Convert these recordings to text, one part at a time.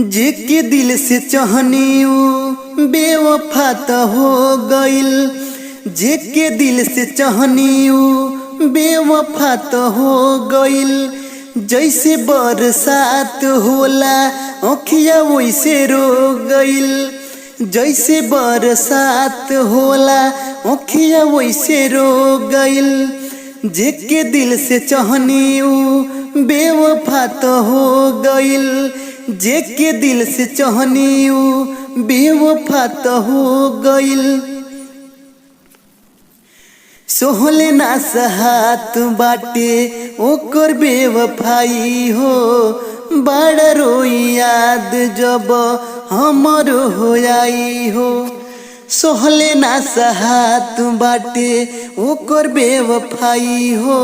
जेके दिल से चाहनी ऊ बेवफा तो हो गइल। जेके दिल से चाहनी ऊ बेवफा तो हो गइल। जैसे बरसात होला आँखिया वैसे रो गइल। जैसे बरसात होला आँखिया वैसे रो गइल। जेके दिल से चाहनी ऊ बेवफा तो हो गइल। जेके दिल से चाहनी ऊ बेवफा तो हो गइल। सोहले ना सहात बाटे ओकर बेवफाई हो। बड़ा रोई याद जब हमर हो आई हो। सोहले ना सहात बाटे ओकर बेवफाई हो।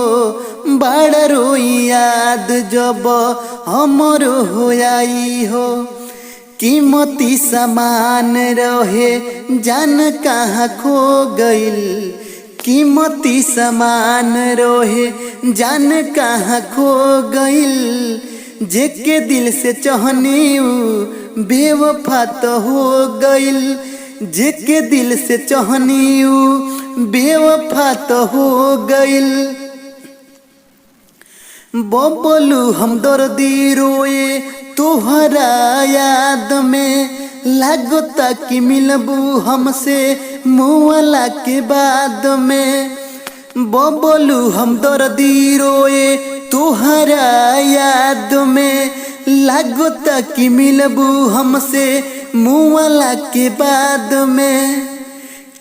बड़ा रोई याद जब हमर हो आई हो। कीमती सामान रहे जान कहाँ खो गइल। कीमती सामान रहे जान कहाँ खो गइल। जेके दिल से चाहनी ऊ बेवफा तो हो गइल। जेके दिल से चाहनी ऊ बेवफा तो हो गइल। बबलू हम दर्दी रोए तोहरा याद में। लागता कि मिलबू हमसे मुआला के बाद में। बबलू हम दर्दी रोए तोहरा याद में। लागता कि मिलबू हमसे मुआला के बाद में।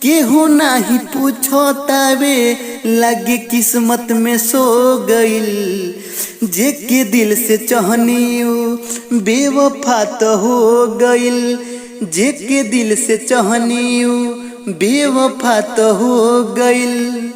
केहू नाही पूछतावे लगे किस्मत में सो गइल। जेके दिल से चाहनी ऊ बेवफा तो हो गइल। जेके दिल से चाहनी ऊ बेवफा तो हो गइल।